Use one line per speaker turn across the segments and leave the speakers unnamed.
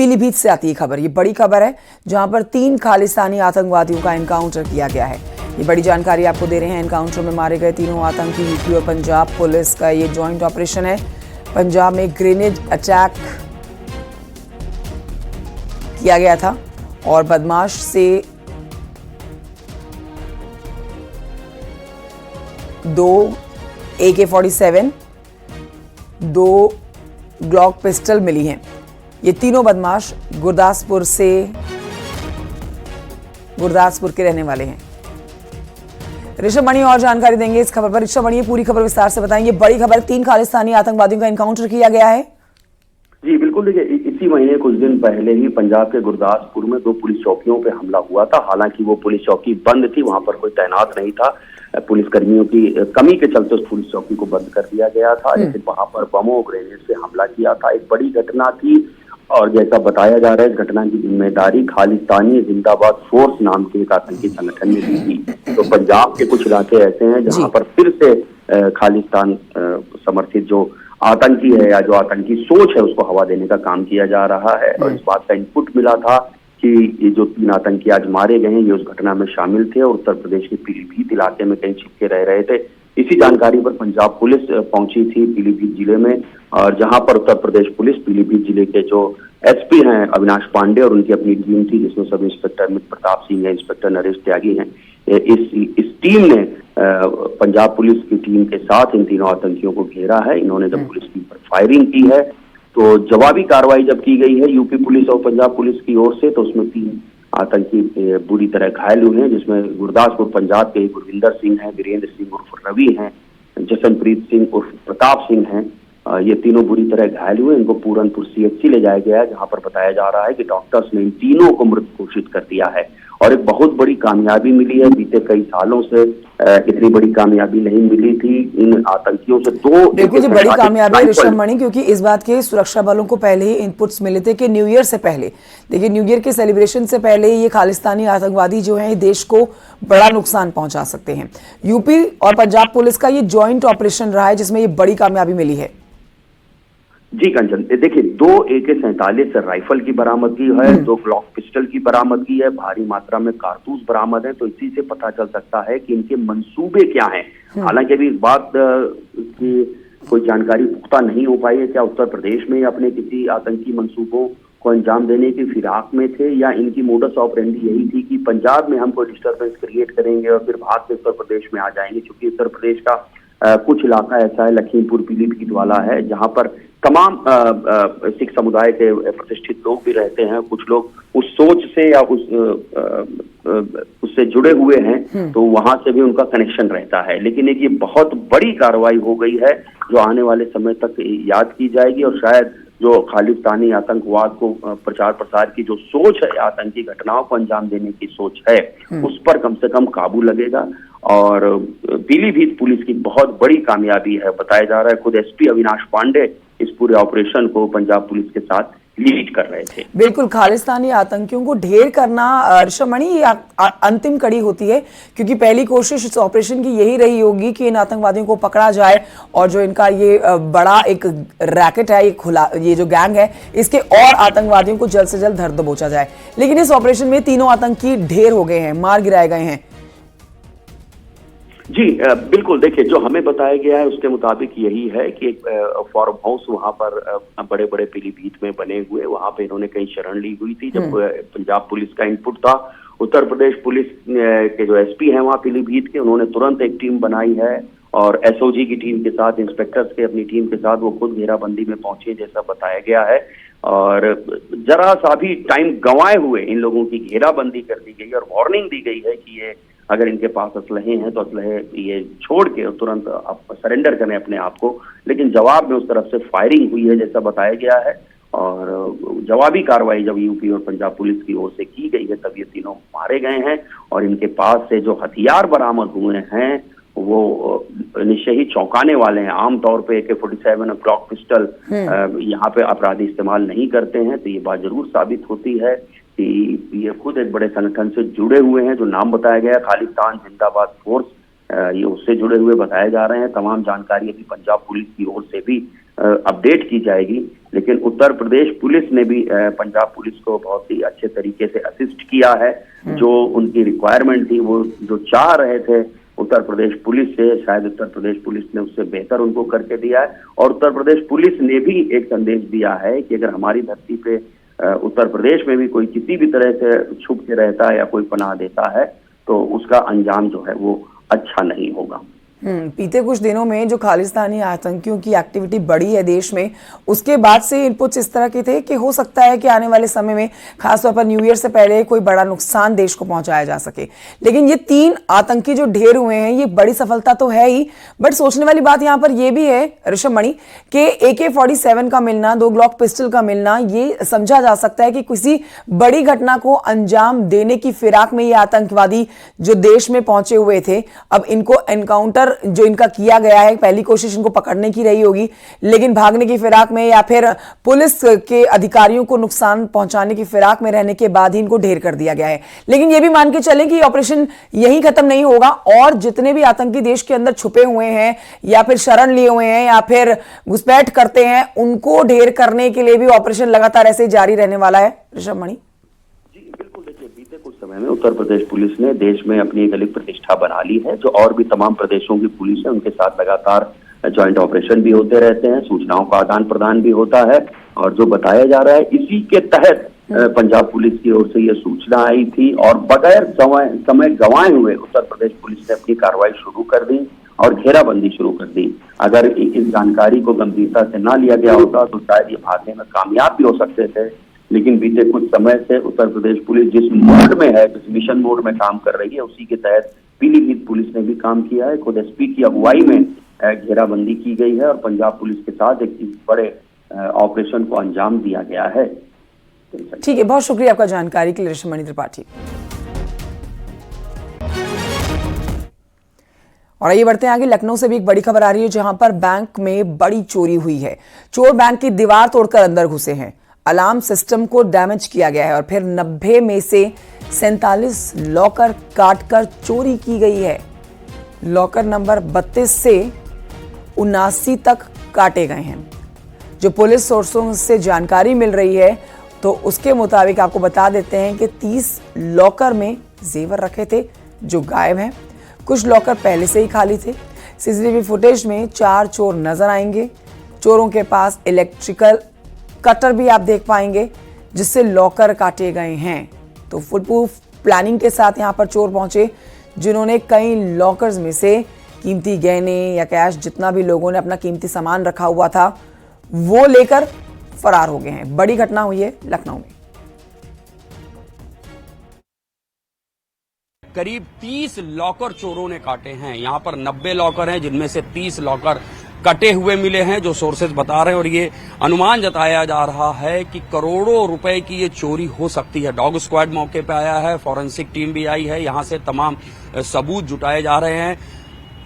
पीलीभीत से आती है खबर। ये बड़ी खबर है जहां पर 3 खालिस्तानी आतंकवादियों का एनकाउंटर किया गया है। ये बड़ी जानकारी आपको दे रहे हैं। एनकाउंटर में मारे गए तीनों आतंकी यूपी और पंजाब पुलिस का ये जॉइंट ऑपरेशन है। पंजाब में ग्रेनेड अटैक किया गया था और बदमाश से 2 AK-47, 2 ग्लॉक पिस्टल मिली हैं। ये तीनों बदमाश गुरदासपुर के रहने वाले हैं। ऋषभ मणि और जानकारी देंगे इस खबर पर। ऋषभ मणि पूरी खबर विस्तार से बताएंगे। बड़ी खबर, 3 खालिस्तानी आतंकवादियों का एनकाउंटर किया गया है।
जी बिल्कुल, देखिए इसी महीने कुछ दिन पहले ही पंजाब के गुरदासपुर में 2 पुलिस चौकियों पे हमला हुआ था। हालांकि वो पुलिस चौकी बंद थी, वहां पर कोई तैनात नहीं था। पुलिसकर्मियों की कमी के चलते उस पुलिस चौकी को बंद कर दिया गया था, लेकिन वहां पर बमों ग्रेनेड से हमला किया था। एक बड़ी घटना थी और जैसा बताया जा रहा है इस घटना की जिम्मेदारी खालिस्तानी जिंदाबाद फोर्स नाम के एक आतंकी संगठन ने ली थी। तो पंजाब के कुछ इलाके ऐसे हैं जहां पर फिर से खालिस्तान समर्थित जो आतंकी है या जो आतंकी सोच है उसको हवा देने का काम किया जा रहा है। और इस बात का इनपुट मिला था कि ये जो 3 आतंकी आज मारे गए हैं ये उस घटना में शामिल थे और उत्तर प्रदेश के पीलीभीत इलाके में कहीं छिपके रह रहे थे। इसी जानकारी पर पंजाब पुलिस पहुंची थी पीलीभीत जिले में, और जहां पर उत्तर प्रदेश पुलिस पीलीभीत जिले के जो SP हैं अविनाश पांडे और उनकी अपनी टीम थी, जिसमें सब इंस्पेक्टर मित्र प्रताप सिंह है, इंस्पेक्टर नरेश त्यागी हैं। इस टीम ने पंजाब पुलिस की टीम के साथ इन तीनों आतंकियों को घेरा है। इन्होंने जब पुलिस टीम पर फायरिंग की है तो जवाबी कार्रवाई जब की गई है यूपी पुलिस और पंजाब पुलिस की ओर से, तो उसमें 3 आतंकी बुरी तरह घायल हुए हैं, जिसमें गुरदासपुर पंजाब के गुरविंदर सिंह हैं, वीरेंद्र सिंह उर्फ रवि हैं, जसनप्रीत सिंह उर्फ प्रताप सिंह हैं। ये तीनों बुरी तरह घायल हुए। इनको पूरनपुर CHC ले जाया गया है, जहां पर बताया जा रहा है कि डॉक्टर्स ने इन तीनों को मृत घोषित कर दिया है। और एक बहुत बड़ी कामयाबी मिली है। बीते कई सालों से इतनी बड़ी कामयाबी नहीं मिली थी इन आतंकियों से। 2
बिल्कुल, बड़ी कामयाबी है ऋषभ मणि, क्योंकि इस बात के सुरक्षा बलों को पहले ही इनपुट्स मिले थे कि न्यू ईयर से पहले, देखिए न्यू ईयर के सेलिब्रेशन से पहले ये खालिस्तानी आतंकवादी जो हैं देश को बड़ा नुकसान पहुंचा सकते हैं। यूपी और पंजाब पुलिस का ये जॉइंट ऑपरेशन रहा है जिसमें ये बड़ी कामयाबी मिली है।
जी कंचन, देखिए 2 AK-47 राइफल की बरामदगी है, 2 ग्लॉक पिस्टल की बरामदगी है, भारी मात्रा में कारतूस बरामद है। तो इसी से पता चल सकता है कि इनके मंसूबे क्या हैं। हालांकि अभी इस बात की कोई जानकारी पुख्ता नहीं हो पाई है, क्या उत्तर प्रदेश में अपने किसी आतंकी मंसूबों को अंजाम देने की फिराक में थे, या इनकी मोडस ऑपरेंडी यही थी कि पंजाब में हम कोई डिस्टर्बेंस क्रिएट करेंगे और फिर भाग के उत्तर प्रदेश में आ जाएंगे। क्योंकि उत्तर प्रदेश का कुछ इलाका ऐसा है, लखीमपुर पीलीभीत वाला है, जहां पर तमाम सिख समुदाय के प्रतिष्ठित लोग भी रहते हैं। कुछ लोग उस सोच से या उससे जुड़े हुए हैं, तो वहां से भी उनका कनेक्शन रहता है। लेकिन एक ये बहुत बड़ी कार्रवाई हो गई है जो आने वाले समय तक याद की जाएगी, और शायद जो खालिस्तानी आतंकवाद को प्रचार प्रसार की जो सोच है, आतंकी घटनाओं को अंजाम देने की सोच है, उस पर कम से कम काबू लगेगा। और पीलीभीत पुलिस की बहुत बड़ी कामयाबी है। बताया जा रहा है खुद SP अविनाश पांडे इस पूरे ऑपरेशन को पंजाब पुलिस के साथ लीड कर रहे थे।
बिल्कुल, खालिस्तानी आतंकियों को ढेर करना ऋषभ मणि ये अंतिम कड़ी होती है, क्योंकि पहली कोशिश इस ऑपरेशन की यही रही होगी कि इन आतंकवादियों को पकड़ा जाए और जो इनका ये बड़ा एक रैकेट है, ये जो गैंग है, इसके और आतंकवादियों को जल्द से जल्द धर दबोचा जाए। लेकिन इस ऑपरेशन में तीनों आतंकी ढेर हो गए हैं, मार गिराए गए हैं।
जी बिल्कुल, देखिए जो हमें बताया गया है उसके मुताबिक यही है कि एक फार्म हाउस वहां पर बड़े बड़े पीलीभीत में बने हुए, वहां पे इन्होंने कहीं शरण ली हुई थी। जब पंजाब पुलिस का इनपुट था, उत्तर प्रदेश पुलिस के जो SP हैं वहां पीलीभीत के, उन्होंने तुरंत एक टीम बनाई है और SOG की टीम के साथ, इंस्पेक्टर्स के अपनी टीम के साथ वो खुद घेराबंदी में पहुंचे जैसा बताया गया है। और जरा सा भी टाइम गंवाए हुए इन लोगों की घेराबंदी कर दी गई और वार्निंग दी गई है कि ये अगर इनके पास असलहे हैं तो असलहे ये छोड़ के तुरंत आप सरेंडर करें अपने आप को। लेकिन जवाब में उस तरफ से फायरिंग हुई है जैसा बताया गया है, और जवाबी कार्रवाई जब यूपी और पंजाब पुलिस की ओर से की गई है तब ये तीनों मारे गए हैं। और इनके पास से जो हथियार बरामद हुए हैं वो निश्चय ही चौंकाने वाले हैं। आमतौर पे AK-47 और ग्लॉक पिस्टल यहाँ पे अपराधी इस्तेमाल नहीं करते हैं, तो ये बात जरूर साबित होती है कि ये खुद एक बड़े संगठन से जुड़े हुए हैं। जो नाम बताया गया है खालिस्तान जिंदाबाद फोर्स, ये उससे जुड़े हुए बताए जा रहे हैं। तमाम जानकारी अभी पंजाब पुलिस की ओर से भी अपडेट की जाएगी। लेकिन उत्तर प्रदेश पुलिस ने भी पंजाब पुलिस को बहुत ही अच्छे तरीके से असिस्ट किया है। जो उनकी रिक्वायरमेंट थी, वो जो चाह रहे थे उत्तर प्रदेश पुलिस से, शायद उत्तर प्रदेश पुलिस ने उससे बेहतर उनको करके दिया है। और उत्तर प्रदेश पुलिस ने भी एक संदेश दिया है कि अगर हमारी धरती पे उत्तर प्रदेश में भी कोई किसी भी तरह से छुप के रहता है या कोई पनाह देता है तो उसका अंजाम जो है वो अच्छा नहीं होगा।
बीते कुछ दिनों में जो खालिस्तानी आतंकियों की एक्टिविटी बढ़ी है देश में, उसके बाद से इनपुट्स इस तरह के थे कि हो सकता है कि आने वाले समय में खासतौर पर न्यू ईयर से पहले कोई बड़ा नुकसान देश को पहुंचाया जा सके। लेकिन ये 3 आतंकी जो ढेर हुए हैं, ये बड़ी सफलता तो है ही, बट सोचने वाली बात यहां पर यह भी है ऋषभ मणि कि AK-47 का मिलना, 2 ग्लॉक पिस्टल का मिलना, ये समझा जा सकता है कि किसी बड़ी घटना को अंजाम देने की फिराक में ये आतंकवादी जो देश में पहुंचे हुए थे, अब इनको एनकाउंटर जो इनका किया गया है, पहली कोशिश इनको पकड़ने की रही होगी, लेकिन भागने की फिराक में या फिर पुलिस के अधिकारियों को नुकसान पहुंचाने की फिराक में रहने के बाद ही इनको ढेर कर दिया गया है। लेकिन यह भी मान के चलें कि ऑपरेशन यही खत्म नहीं होगा और जितने भी आतंकी देश के अंदर छुपे हुए हैं या फिर शरण लिए हुए हैं या फिर घुसपैठ करते हैं, उनको ढेर करने के लिए भी ऑपरेशन लगातार ऐसे ही जारी रहने वाला है। ऋषभ मणि,
बीते कुछ समय में उत्तर प्रदेश पुलिस ने देश में अपनी एक अलग प्रतिष्ठा बना ली है। जो और भी तमाम प्रदेशों की पुलिस है, उनके साथ लगातार ज्वाइंट ऑपरेशन भी होते रहते हैं, सूचनाओं का आदान प्रदान भी होता है। और जो बताया जा रहा है, इसी के तहत पंजाब पुलिस की ओर से यह सूचना आई थी और बगैर समय गंवाए हुए उत्तर प्रदेश पुलिस ने अपनी कार्रवाई शुरू कर दी और घेराबंदी शुरू कर दी। अगर इस जानकारी को गंभीरता से ना लिया गया होता तो शायद ये भागने में कामयाब भी हो सकते थे। लेकिन बीते कुछ समय से उत्तर प्रदेश पुलिस जिस मोड में है, जिस मिशन मोड में काम कर रही है, उसी के तहत पीलीभीत पुलिस ने भी काम किया है। खुद SP की अगुवाई में घेराबंदी की गई है और पंजाब पुलिस के साथ एक बड़े ऑपरेशन को अंजाम दिया गया है।
ठीक है, बहुत शुक्रिया आपका जानकारी के लिए ऋषभ मणि त्रिपाठी। और आइए बढ़ते हैं आगे। लखनऊ से भी एक बड़ी खबर आ रही है जहां पर बैंक में बड़ी चोरी हुई है। चोर बैंक की दीवार तोड़कर अंदर घुसे हैं, अलार्म सिस्टम को डैमेज किया गया है और फिर 90 में से 47 लॉकर काटकर चोरी की गई है। लॉकर नंबर 32 से 79 तक काटे गए हैं। जो पुलिस सोर्सों से जानकारी मिल रही है तो उसके मुताबिक आपको बता देते हैं कि 30 लॉकर में जेवर रखे थे जो गायब हैं। कुछ लॉकर पहले से ही खाली थे। CCTV फुटेज में 4 चोर नजर आएंगे। चोरों के पास इलेक्ट्रिकल कटर भी आप देख पाएंगे जिससे लॉकर काटे गए हैं। तो फुल प्रूफ प्लानिंग के साथ यहां पर चोर पहुंचे जिन्होंने कई लॉकर्स में से कीमती गहने या कैश, जितना भी लोगों ने अपना कीमती सामान रखा हुआ था, वो लेकर फरार हो गए हैं। बड़ी घटना हुई है लखनऊ में।
करीब 30 लॉकर चोरों ने काटे हैं। यहाँ पर 90 लॉकर हैं जिनमें से 30 लॉकर कटे हुए मिले हैं, जो सोर्सेज बता रहे हैं। और ये अनुमान जताया जा रहा है कि करोड़ों रुपए की ये चोरी हो सकती है। डॉग स्क्वाड मौके पे आया है, फॉरेंसिक टीम भी आई है, यहाँ से तमाम सबूत जुटाए जा रहे हैं।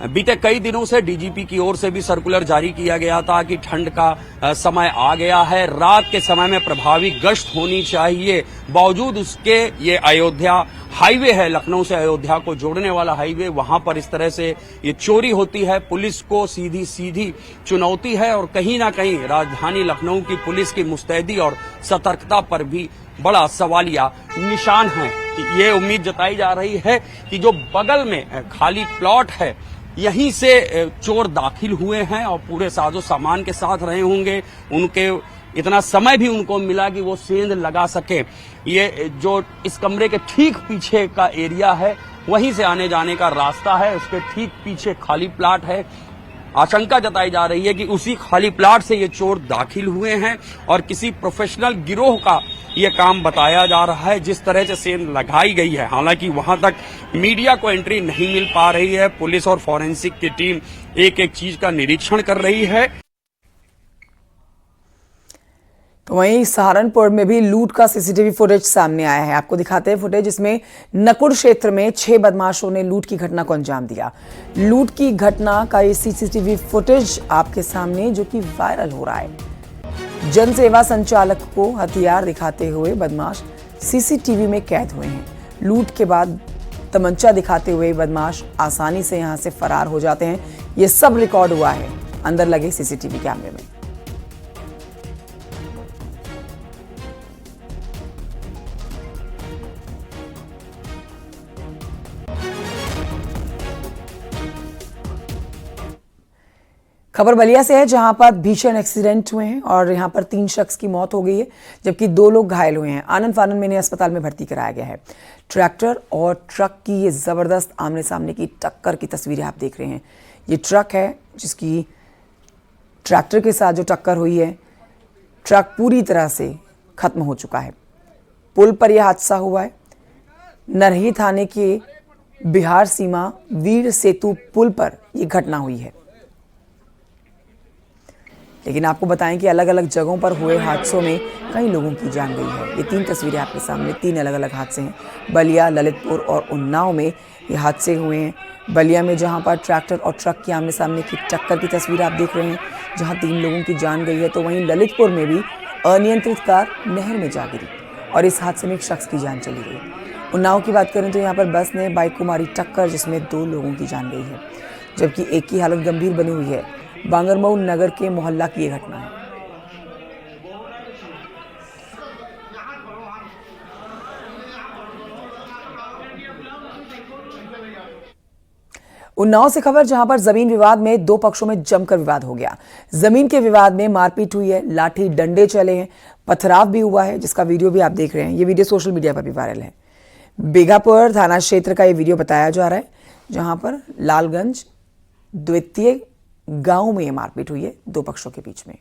बीते कई दिनों से DGP की ओर से भी सर्कुलर जारी किया गया था कि ठंड का समय आ गया है, रात के समय में प्रभावी गश्त होनी चाहिए। बावजूद उसके ये अयोध्या हाईवे है, लखनऊ से अयोध्या को जोड़ने वाला हाईवे, वहां पर इस तरह से ये चोरी होती है। पुलिस को सीधी सीधी चुनौती है और कहीं ना कहीं राजधानी लखनऊ की पुलिस की मुस्तैदी और सतर्कता पर भी बड़ा सवालिया निशान है। ये उम्मीद जताई जा रही है कि जो बगल में खाली प्लॉट है, यहीं से चोर दाखिल हुए हैं और पूरे साजो सामान के साथ रहे होंगे। उनके इतना समय भी उनको मिला कि वो सेंध लगा सके। ये जो इस कमरे के ठीक पीछे का एरिया है, वहीं से आने जाने का रास्ता है, उसके ठीक पीछे खाली प्लाट है। आशंका जताई जा रही है कि उसी खाली प्लाट से ये चोर दाखिल हुए हैं और किसी प्रोफेशनल गिरोह का ये काम बताया जा रहा है। जिस तरह से सेंध लगाई गई है, हालांकि वहां तक मीडिया को एंट्री नहीं मिल पा रही है। पुलिस और फॉरेंसिक की टीम एक एक चीज का निरीक्षण कर रही है।
तो वहीं सहारनपुर में भी लूट का CCTV फुटेज सामने आया है। आपको दिखाते हैं फुटेज, जिसमें नकुड़ क्षेत्र में 6 बदमाशों ने लूट की घटना को अंजाम दिया। लूट की घटना का ये CCTV फुटेज आपके सामने जो कि वायरल हो रहा है। जनसेवा संचालक को हथियार दिखाते हुए बदमाश CCTV में कैद हुए हैं। लूट के बाद तमंचा दिखाते हुए बदमाश आसानी से यहां से फरार हो जाते हैं। ये सब रिकॉर्ड हुआ है अंदर लगे CCTV कैमरे में। खबर बलिया से है, जहां पर भीषण एक्सीडेंट हुए हैं और यहां पर 3 शख्स की मौत हो गई है, जबकि 2 लोग घायल हुए हैं। आनंद फानंद में इन्हें अस्पताल में भर्ती कराया गया है। ट्रैक्टर और ट्रक की ये जबरदस्त आमने सामने की टक्कर की तस्वीरें आप देख रहे हैं। ये ट्रक है जिसकी ट्रैक्टर के साथ जो टक्कर हुई है, ट्रक पूरी तरह से खत्म हो चुका है। पुल पर यह हादसा हुआ है। नरही थाने के बिहार सीमा वीर सेतु पुल पर यह घटना हुई है। लेकिन आपको बताएं कि अलग अलग जगहों पर हुए हादसों में कई लोगों की जान गई है। ये 3 तस्वीरें आपके सामने, 3 अलग अलग हादसे हैं। बलिया, ललितपुर और उन्नाव में ये हादसे हुए हैं। बलिया में जहां पर ट्रैक्टर और ट्रक की आमने सामने की टक्कर की तस्वीर आप देख रहे हैं, जहां 3 लोगों की जान गई है, तो वहीं ललितपुर में भी अनियंत्रित कार नहर में जा गिरी और इस हादसे में एक शख्स की जान चली गई। उन्नाव की बात करें तो यहाँ पर बस ने बाइक को मारी टक्कर, जिसमें 2 लोगों की जान गई है, जबकि एक की हालत गंभीर बनी हुई है। बांगरमऊ नगर के मोहल्ला की यह घटना है। उन्नाव से खबर, जहां पर जमीन विवाद में 2 पक्षों में जमकर विवाद हो गया। जमीन के विवाद में मारपीट हुई है, लाठी डंडे चले हैं, पथराव भी हुआ है, जिसका वीडियो भी आप देख रहे हैं। ये वीडियो सोशल मीडिया पर भी वायरल है। बेगापुर थाना क्षेत्र का ये वीडियो बताया जा रहा है, जहां पर लालगंज द्वितीय गांव में ये मारपीट हुई है 2 पक्षों के बीच में।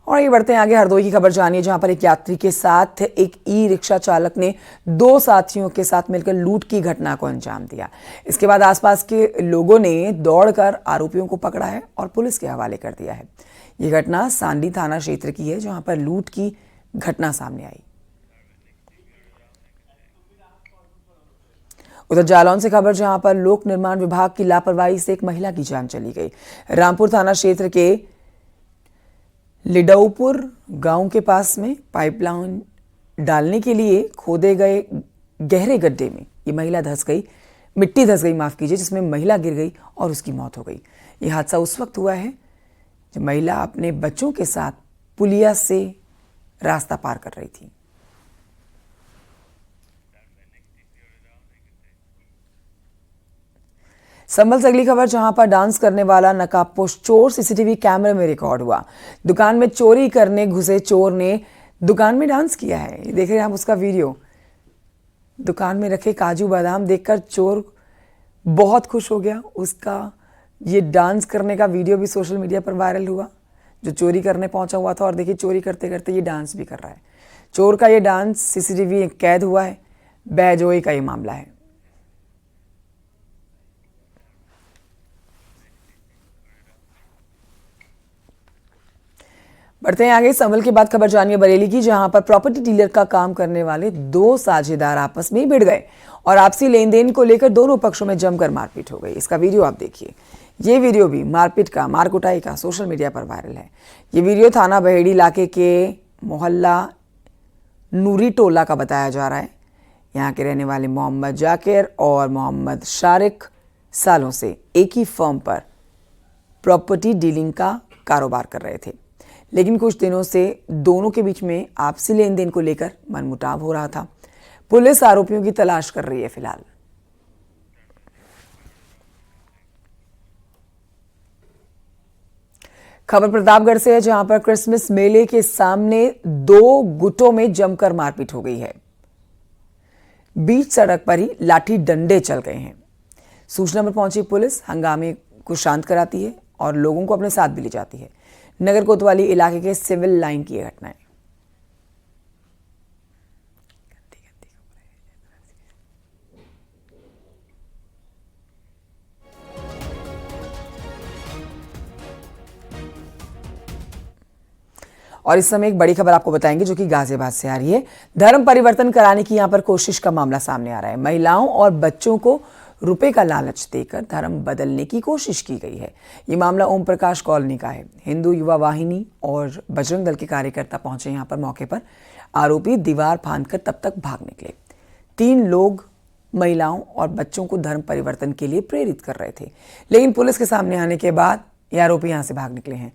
और ये बढ़ते हैं आगे, हरदोई की खबर जानिए, जहां पर एक यात्री के साथ एक ई-रिक्शा चालक ने 2 साथियों के साथ मिलकर लूट की घटना को अंजाम दिया। इसके बाद आसपास के लोगों ने दौड़कर आरोपियों को पकड़ा है और पुलिस के हवाले कर दिया है। ये घटना सांडी थाना क्षेत्र की है, जहां पर लूट की घटना सामने आई। उधर जालौन से खबर, जहां पर लोक निर्माण विभाग की लापरवाही से एक महिला की जान चली गई। रामपुर थाना क्षेत्र के लिडौपुर गांव के पास में पाइपलाइन डालने के लिए खोदे गए गहरे गड्ढे में ये महिला मिट्टी धंस गई, माफ कीजिए, जिसमें महिला गिर गई और उसकी मौत हो गई। यह हादसा उस वक्त हुआ है जब महिला अपने बच्चों के साथ पुलिया से रास्ता पार कर रही थी। संभल से अगली खबर, जहां पर डांस करने वाला नकाबपोश चोर सीसीटीवी कैमरे में रिकॉर्ड हुआ। दुकान में चोरी करने घुसे चोर ने दुकान में डांस किया है। ये देख रहे हैं आप उसका वीडियो। दुकान में रखे काजू बादाम देखकर चोर बहुत खुश हो गया। उसका ये डांस करने का वीडियो भी सोशल मीडिया पर वायरल हुआ, जो चोरी करने पहुंचा हुआ था। और देखिए, चोरी करते करते ये डांस भी कर रहा है। चोर का ये डांस सीसीटीवी कैद हुआ है। बेजोई का ये मामला है। बढ़ते हैं आगे, संभल के बाद खबर जानिए बरेली की, जहां पर प्रॉपर्टी डीलर का काम करने वाले 2 साझेदार आपस में ही भिड़ गए और आपसी लेन देन को लेकर दोनों पक्षों में जमकर मारपीट हो गई। इसका वीडियो आप देखिए। ये वीडियो भी मारपीट का, मारकुटाई का सोशल मीडिया पर वायरल है। ये वीडियो थाना बहेड़ी इलाके के मोहल्ला नूरी टोला का बताया जा रहा है। यहाँ के रहने वाले मोहम्मद जाकिर और मोहम्मद शारिक सालों से एक ही फर्म पर प्रॉपर्टी डीलिंग का कारोबार कर रहे थे, लेकिन कुछ दिनों से दोनों के बीच में आपसी लेन देन को लेकर मनमुटाव हो रहा था। पुलिस आरोपियों की तलाश कर रही है फिलहाल। खबर प्रतापगढ़ से है, जहां पर क्रिसमस मेले के सामने 2 गुटों में जमकर मारपीट हो गई है। बीच सड़क पर ही लाठी डंडे चल गए हैं। सूचना पर पहुंची पुलिस हंगामे को शांत कराती है और लोगों को अपने साथ भी ले जाती है। नगर कोतवाली इलाके के सिविल लाइन की यह घटना है। और इस समय एक बड़ी खबर आपको बताएंगे, जो कि गाजियाबाद से आ रही है। धर्म परिवर्तन कराने की यहां पर कोशिश का मामला सामने आ रहा है। महिलाओं और बच्चों को रुपए का लालच देकर धर्म बदलने की कोशिश की गई है। ये मामला ओम प्रकाश कॉलोनी का है। हिंदू युवा वाहिनी और बजरंग दल के कार्यकर्ता पहुंचे यहां पर मौके पर। आरोपी दीवार फांदकर तब तक भाग निकले। 3 लोग महिलाओं और बच्चों को धर्म परिवर्तन के लिए प्रेरित कर रहे थे, लेकिन पुलिस के सामने आने के बाद ये आरोपी यहां से भाग निकले हैं।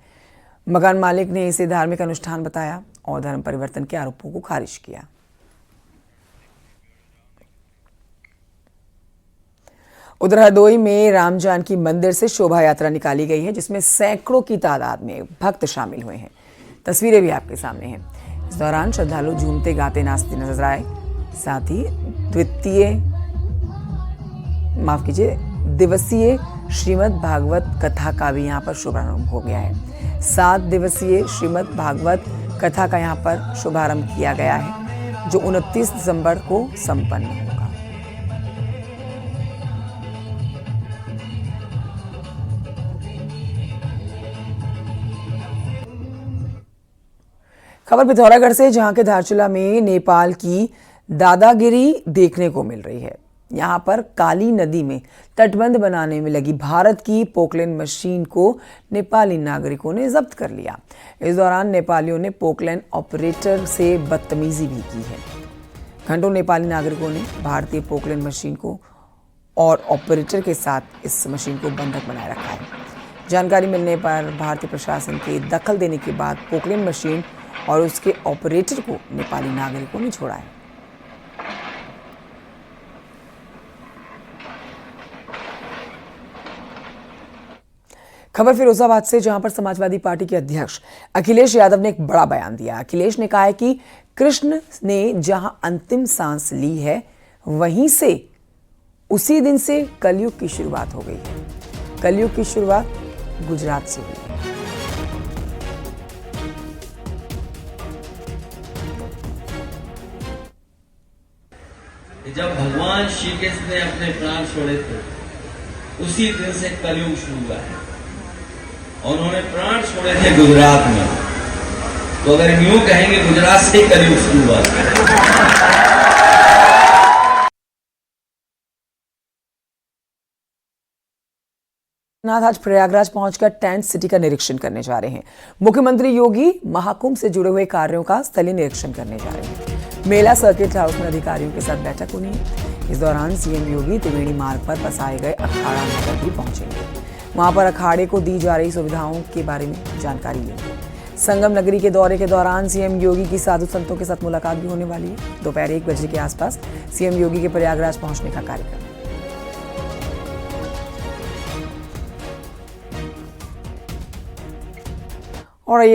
मकान मालिक ने इसे धार्मिक अनुष्ठान बताया और धर्म परिवर्तन के आरोपों को खारिज किया। उधर हरदोई में राम जानकी मंदिर से शोभा यात्रा निकाली गई है, जिसमें सैकड़ों की तादाद में भक्त शामिल हुए हैं। तस्वीरें भी आपके सामने हैं। इस दौरान श्रद्धालु झूमते गाते नाचते नजर आए। साथ ही दिवसीय श्रीमद् भागवत कथा का भी यहाँ पर शुभारंभ हो गया है। 7 दिवसीय श्रीमद् भागवत कथा का यहाँ पर शुभारंभ किया गया है, जो 29 दिसंबर को संपन्न होगा। खबर पिथौरागढ़ से, जहां के धारचूला में नेपाल की दादागिरी देखने को मिल रही है। यहां पर काली नदी में तटबंध बनाने में लगी भारत की पोकलैंड मशीन को नेपाली नागरिकों ने जब्त कर लिया। इस दौरान नेपालियों ने पोकलैंड ऑपरेटर से बदतमीजी भी की है। घंटों नेपाली नागरिकों ने भारतीय पोकलैंड मशीन को और ऑपरेटर के साथ इस मशीन को बंधक बनाए रखा है। जानकारी मिलने पर भारतीय प्रशासन के दखल देने के बाद पोकलैंड मशीन और उसके ऑपरेटर को नेपाली नागरिकों ने छोड़ा है। खबर फिरोजाबाद से, जहां पर समाजवादी पार्टी के अध्यक्ष अखिलेश यादव ने एक बड़ा बयान दिया। अखिलेश ने कहा है कि कृष्ण ने जहां अंतिम सांस ली है, वहीं से उसी दिन से कलयुग की शुरुआत हो गई है। कलयुग की शुरुआत गुजरात से हुई है।
जब भगवान श्री कृष्ण ने अपने प्राण छोड़े थे, उसी दिन से कलयुग शुरू हुआ है। और उन्होंने प्राण छोड़े थे गुजरात में, तो अगर यूं कहेंगे गुजरात से कलयुग शुरू हुआ है।
नाथ आज प्रयागराज पहुंचकर टेंट सिटी का निरीक्षण करने जा रहे हैं। मुख्यमंत्री योगी महाकुंभ से जुड़े हुए कार्यों का स्थलीय निरीक्षण करने जा रहे हैं। मेला सर्किट हाउस में अधिकारियों के साथ बैठक होनी है। इस दौरान सीएम योगी त्रिवेणी मार्ग पर बसाए गए अखाड़ा नगर भी पहुंचेंगे। वहां पर अखाड़े को दी जा रही सुविधाओं के बारे में जानकारी लेंगे। संगम नगरी के दौरे के दौरान सीएम योगी की साधु संतों के साथ मुलाकात भी होने वाली है। दोपहर 1 बजे के आसपास सीएम योगी के प्रयागराज पहुंचने का कार्यक्रम है। और ये